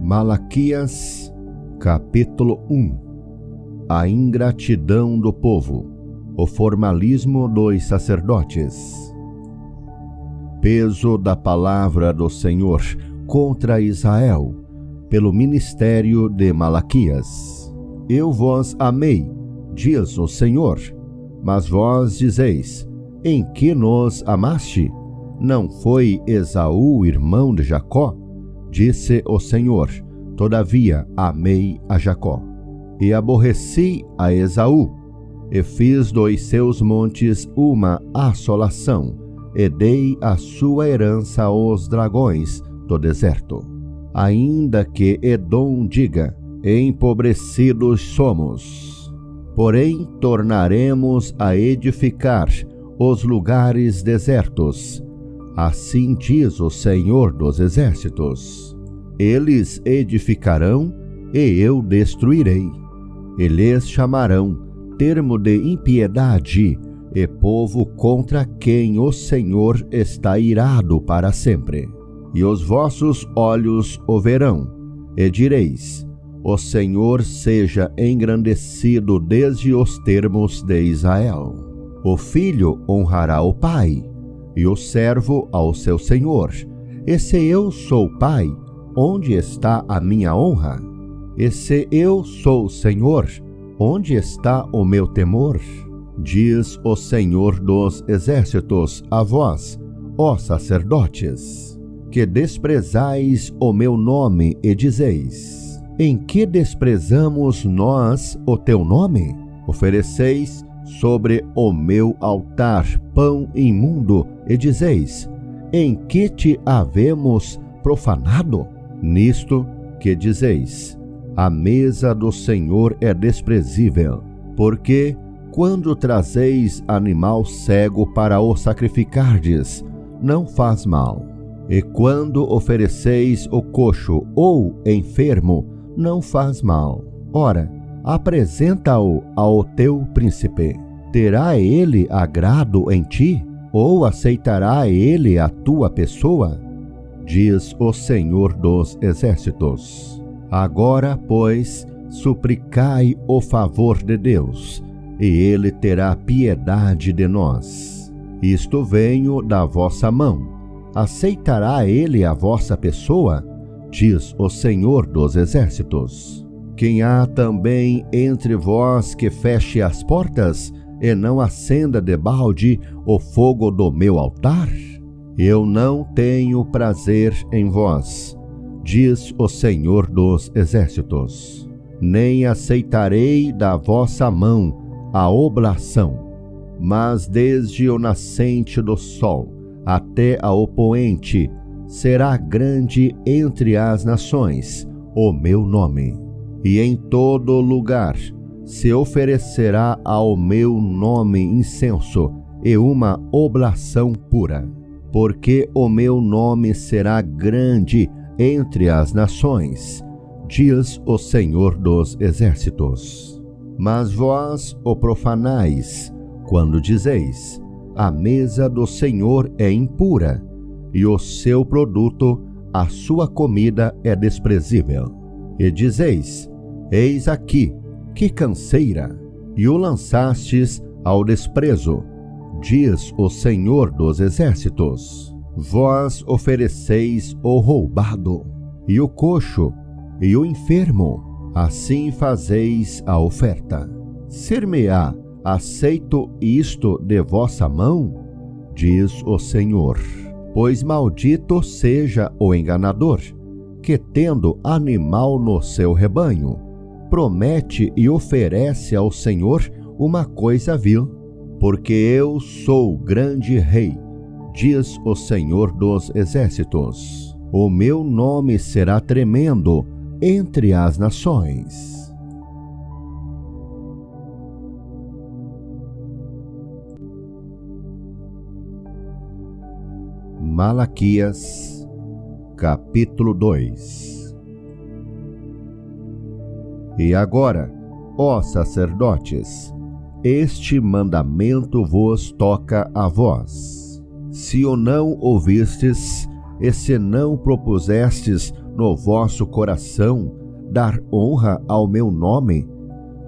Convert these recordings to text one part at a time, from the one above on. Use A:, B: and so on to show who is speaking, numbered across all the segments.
A: Malaquias, capítulo 1. A ingratidão do povo, o formalismo dos sacerdotes. Peso da palavra do Senhor contra Israel, pelo ministério de Malaquias. Eu vos amei, diz o Senhor, mas vós dizeis: em que nos amaste? Não foi Esaú irmão de Jacó? Disse o Senhor: todavia amei a Jacó, e aborreci a Esaú, e fiz dos seus montes uma assolação, e dei a sua herança aos dragões do deserto. Ainda que Edom diga: empobrecidos somos, porém tornaremos a edificar os lugares desertos. Assim diz o Senhor dos Exércitos: eles edificarão e eu destruirei. Eles chamarão termo de impiedade e povo contra quem o Senhor está irado para sempre. E os vossos olhos o verão, e direis: o Senhor seja engrandecido desde os termos de Israel. O filho honrará o pai, e o servo ao seu senhor. E se eu sou pai, onde está a minha honra? E se eu sou senhor, onde está o meu temor? Diz o Senhor dos Exércitos a vós, ó sacerdotes, que desprezais o meu nome e dizeis: em que desprezamos nós o teu nome? Ofereceis sobre o meu altar pão imundo e dizeis: em que te havemos profanado? Nisto que dizeis: a mesa do Senhor é desprezível, porque quando trazeis animal cego para o sacrificardes, não faz mal, e quando ofereceis o coxo ou enfermo, não faz mal. Ora, apresenta-o ao teu príncipe. Terá ele agrado em ti? Ou aceitará ele a tua pessoa? Diz o Senhor dos Exércitos. Agora, pois, suplicai o favor de Deus, e ele terá piedade de nós. Isto venho da vossa mão. Aceitará ele a vossa pessoa? Diz o Senhor dos Exércitos. Quem há também entre vós que feche as portas e não acenda debalde o fogo do meu altar? Eu não tenho prazer em vós, diz o Senhor dos Exércitos, nem aceitarei da vossa mão a oblação. Mas desde o nascente do sol até ao poente será grande entre as nações o meu nome. E em todo lugar se oferecerá ao meu nome incenso e uma oblação pura, porque o meu nome será grande entre as nações, diz o Senhor dos Exércitos. Mas vós o profanais, quando dizeis: a mesa do Senhor é impura, e o seu produto, a sua comida é desprezível. E dizeis: eis aqui, que canseira, e o lançastes ao desprezo, diz o Senhor dos Exércitos. Vós ofereceis o roubado, e o coxo, e o enfermo, assim fazeis a oferta. Ser-me-á aceito isto de vossa mão? Diz o Senhor. Pois maldito seja o enganador, que tendo animal no seu rebanho, promete e oferece ao Senhor uma coisa vil. Porque eu sou grande rei, diz o Senhor dos Exércitos. O meu nome será tremendo entre as nações. Malaquias, capítulo 2. E agora, ó sacerdotes, este mandamento vos toca a vós. Se o não ouvistes, E se não propusestes no vosso coração dar honra ao meu nome,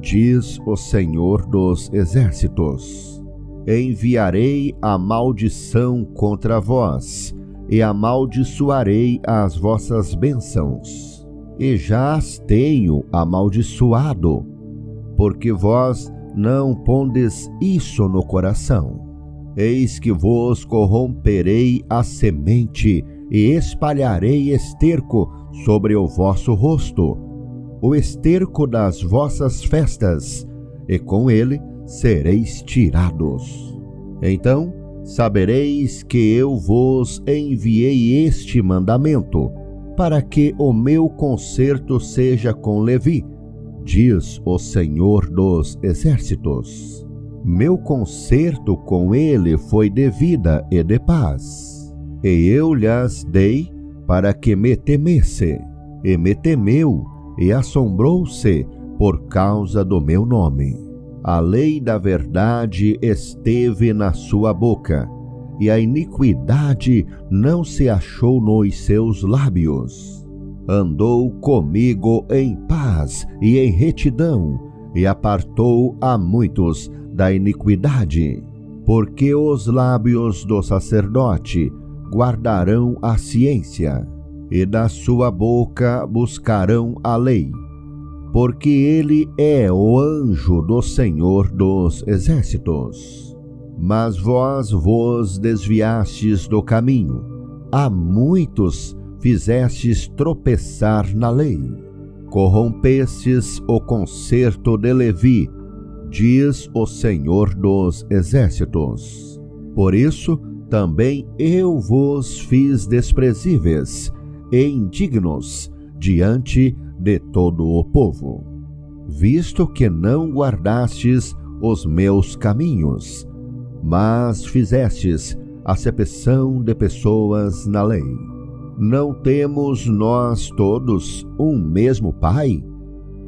A: diz o Senhor dos Exércitos, enviarei a maldição contra vós, e amaldiçoarei as vossas bênçãos, e já as tenho amaldiçoado, porque vós não pondes isso no coração. Eis que vos corromperei a semente, e espalharei esterco sobre o vosso rosto, o esterco das vossas festas, e com ele sereis tirados. Então sabereis que eu vos enviei este mandamento, para que o meu concerto seja com Levi, diz o Senhor dos Exércitos. Meu concerto com ele foi de vida e de paz, e eu lhes dei para que me temesse, e me temeu, e assombrou-se por causa do meu nome. A lei da verdade esteve na sua boca, e a iniquidade não se achou nos seus lábios. Andou comigo em paz e em retidão, e apartou a muitos da iniquidade. Porque os lábios do sacerdote guardarão a ciência, e da sua boca buscarão a lei, porque ele é o anjo do Senhor dos Exércitos. Mas vós vos desviastes do caminho, a muitos fizestes tropeçar na lei, corrompestes o concerto de Levi, diz o Senhor dos Exércitos. Por isso também eu vos fiz desprezíveis e indignos diante de todo o povo, visto que não guardastes os meus caminhos, mas fizestes acepção de pessoas na lei. Não temos nós todos um mesmo Pai?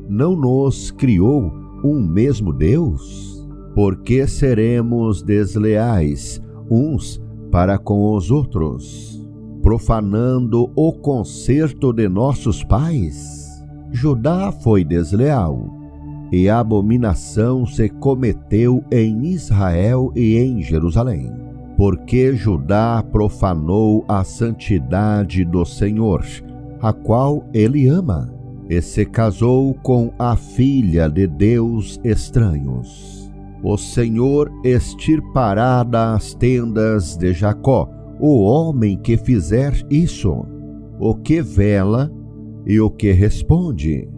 A: Não nos criou um mesmo Deus? Por que seremos desleais uns para com os outros, profanando o concerto de nossos pais? Judá foi desleal, e a abominação se cometeu em Israel e em Jerusalém, porque Judá profanou a santidade do Senhor, a qual ele ama, e se casou com a filha de deus estranhos. O Senhor extirpará das tendas de Jacó o homem que fizer isso, o que vela e o que responde,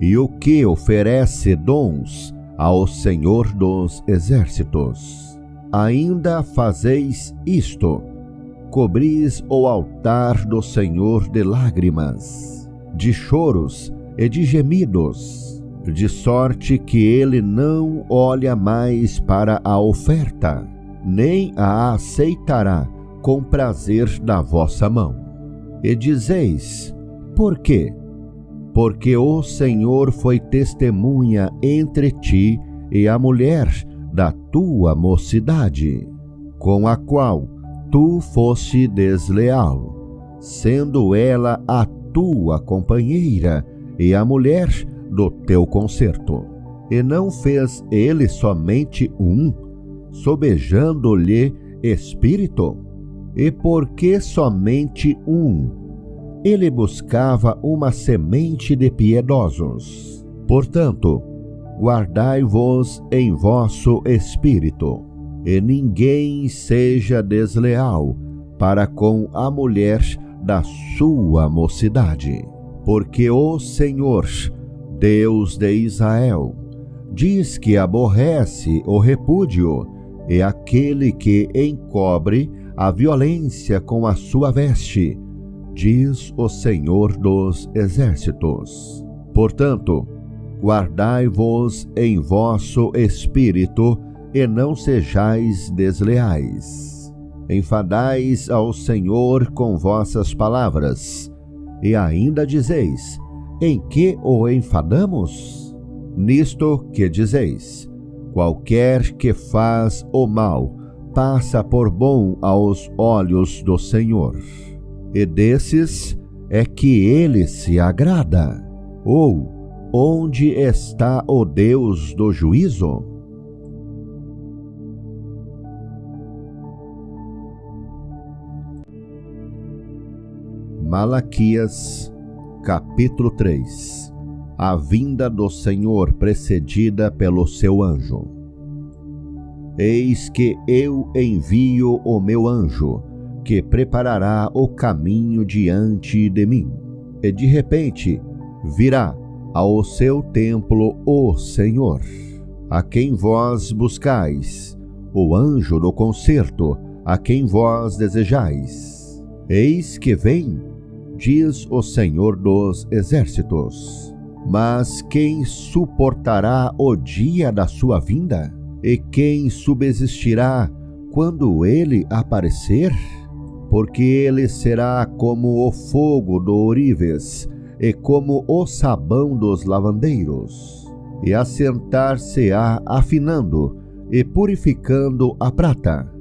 A: e o que oferece dons ao Senhor dos Exércitos. Ainda fazeis isto: cobris o altar do Senhor de lágrimas, de choros e de gemidos, de sorte que ele não olha mais para a oferta, nem a aceitará com prazer da vossa mão. E dizeis: por quê? Porque o Senhor foi testemunha entre ti e a mulher da tua mocidade, com a qual tu foste desleal, sendo ela a tua companheira e a mulher do teu concerto. E não fez ele somente um, sobejando-lhe espírito? E por que somente um? Ele buscava uma semente de piedosos. Portanto, guardai-vos em vosso espírito, e ninguém seja desleal para com a mulher da sua mocidade. Porque o Senhor, Deus de Israel, diz que aborrece o repúdio e aquele que encobre a violência com a sua veste, diz o Senhor dos Exércitos. Portanto, guardai-vos em vosso espírito e não sejais desleais. Enfadais ao Senhor com vossas palavras, e ainda dizeis: em que o enfadamos? Nisto que dizeis: qualquer que faz o mal passa por bom aos olhos do Senhor. e desses é que ele se agrada? Ou onde está o Deus do juízo? Malaquias, capítulo 3. A vinda do Senhor precedida pelo seu anjo. Eis que eu envio o meu anjo, que preparará o caminho diante de mim. E de repente virá ao seu templo o Senhor, a quem vós buscais, o anjo do concerto, a quem vós desejais. Eis que vem, diz o Senhor dos exércitos. Mas quem suportará o dia da sua vinda? E quem subsistirá quando ele aparecer? Porque ele será como o fogo do ourives e como o sabão dos lavandeiros, e assentar-se-á afinando e purificando a prata,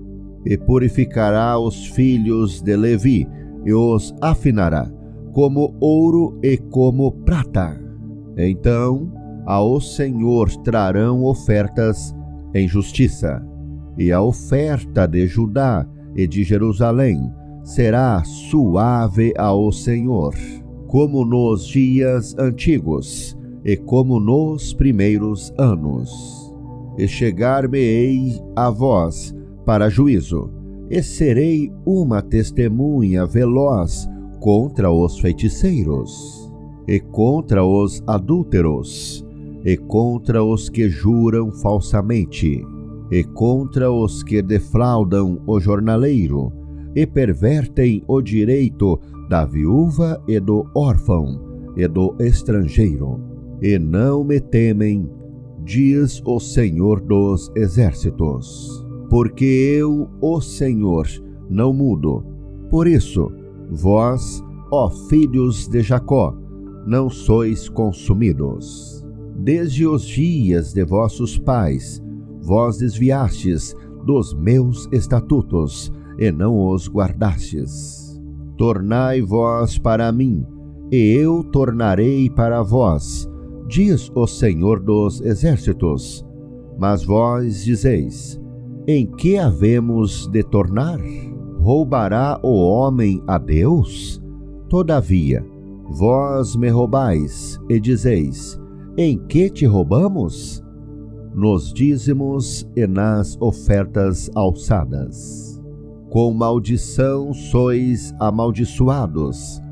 A: e purificará os filhos de Levi e os afinará como ouro e como prata. Então ao Senhor trarão ofertas em justiça, e a oferta de Judá e de Jerusalém será suave ao Senhor, como nos dias antigos e como nos primeiros anos. E chegar-me-ei a vós para juízo, e serei uma testemunha veloz contra os feiticeiros, e contra os adúlteros, e contra os que juram falsamente, e contra os que defraudam o jornaleiro, e pervertem o direito da viúva e do órfão, e do estrangeiro, e não me temem, diz o Senhor dos exércitos. Porque eu, o Senhor, não mudo. Por isso, vós, ó filhos de Jacó, não sois consumidos. Desde os dias de vossos pais, vós desviastes dos meus estatutos, e não os guardastes. Tornai vós para mim, e eu tornarei para vós, diz o Senhor dos exércitos. Mas vós dizeis: em que havemos de tornar? Roubará o homem a Deus? Todavia, vós me roubais, e dizeis: em que te roubamos? Nos dízimos e nas ofertas alçadas. Com maldição sois amaldiçoados.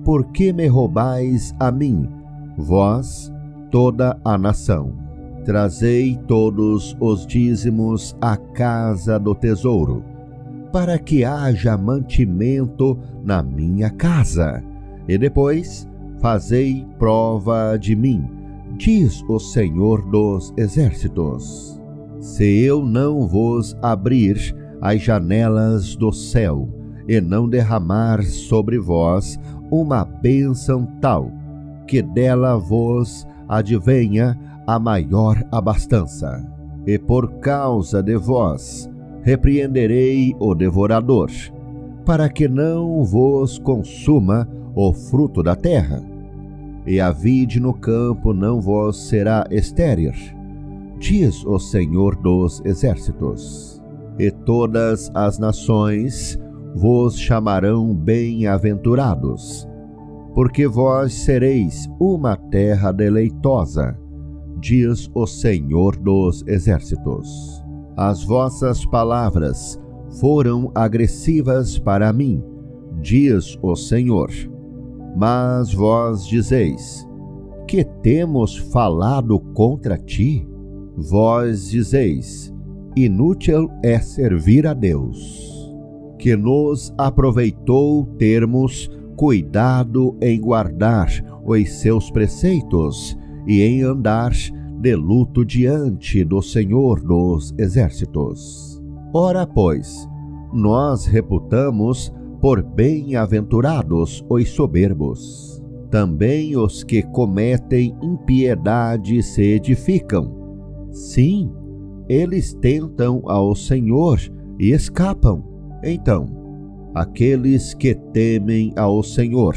A: Por que me roubais a mim, vós, toda a nação? Trazei todos os dízimos à casa do tesouro, para que haja mantimento na minha casa, e depois fazei prova de mim, diz o Senhor dos exércitos. Se eu não vos abrir as janelas do céu, e não derramar sobre vós uma bênção tal, que dela vos advenha a maior abastança. E por causa de vós repreenderei o devorador, para que não vos consuma o fruto da terra, e a vide no campo não vos será estéril, diz o Senhor dos exércitos. E todas as nações vos chamarão bem-aventurados, porque vós sereis uma terra deleitosa, diz o Senhor dos exércitos. As vossas palavras foram agressivas para mim, diz o Senhor. Mas vós dizeis: que temos falado contra ti? Vós dizeis: inútil é servir a Deus. Que nos aproveitou termos cuidado em guardar os seus preceitos e em andar de luto diante do Senhor dos exércitos. Ora, pois, nós reputamos por bem-aventurados os soberbos. Também os que cometem impiedade se edificam. Sim, eles tentam ao Senhor e escapam. Então, Aqueles que temem ao Senhor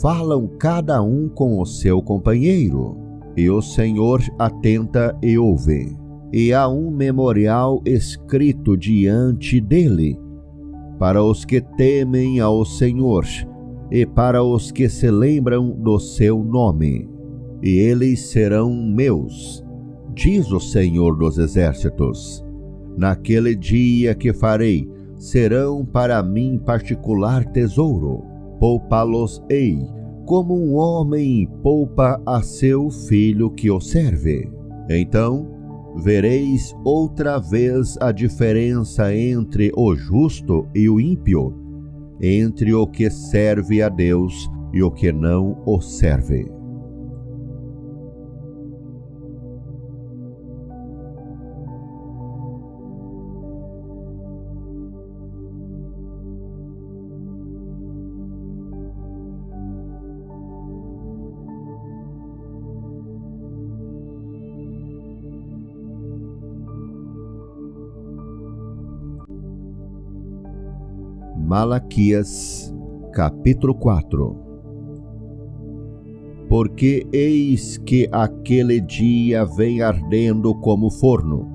A: falam cada um com o seu companheiro, e o Senhor atenta e ouve. E há um memorial escrito diante dele, para os que temem ao Senhor e para os que se lembram do seu nome. E eles serão meus, diz o Senhor dos Exércitos. Naquele dia que farei, serão para mim particular tesouro. Poupá-los-ei, como um homem poupa a seu filho que o serve. Então vereis outra vez a diferença entre o justo e o ímpio, entre o que serve a Deus e o que não o serve. Malaquias, capítulo 4. Porque eis que aquele dia vem ardendo como forno.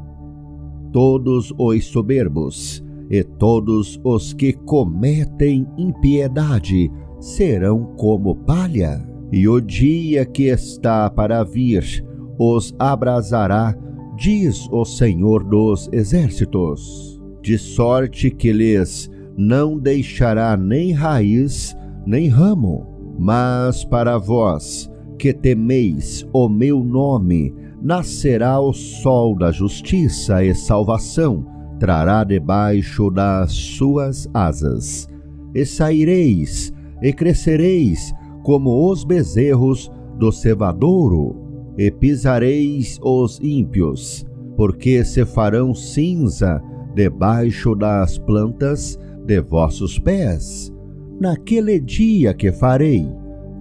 A: Todos os soberbos e todos os que cometem impiedade serão como palha, e o dia que está para vir os abrasará, diz o Senhor dos Exércitos, de sorte que lhes não deixará nem raiz, nem ramo. Mas para vós, que temeis o meu nome, nascerá o sol da justiça e salvação, trará debaixo das suas asas. E saireis, e crescereis, como os bezerros do cevadouro, e pisareis os ímpios, porque se farão cinza debaixo das plantas de vossos pés, naquele dia que farei,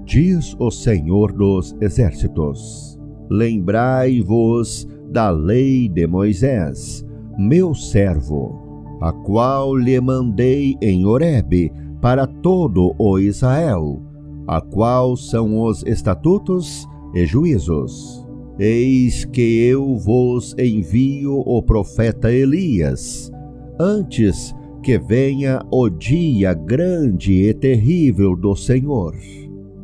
A: diz o Senhor dos Exércitos. Lembrai-vos da lei de Moisés, meu servo, a qual lhe mandei em Horebe para todo o Israel, a qual são os estatutos e juízos. Eis que eu vos envio o profeta Elias, antes que venha o dia grande e terrível do Senhor,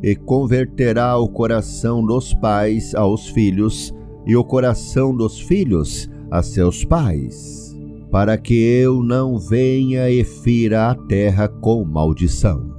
A: e converterá o coração dos pais aos filhos, e o coração dos filhos a seus pais, para que eu não venha e fira a terra com maldição.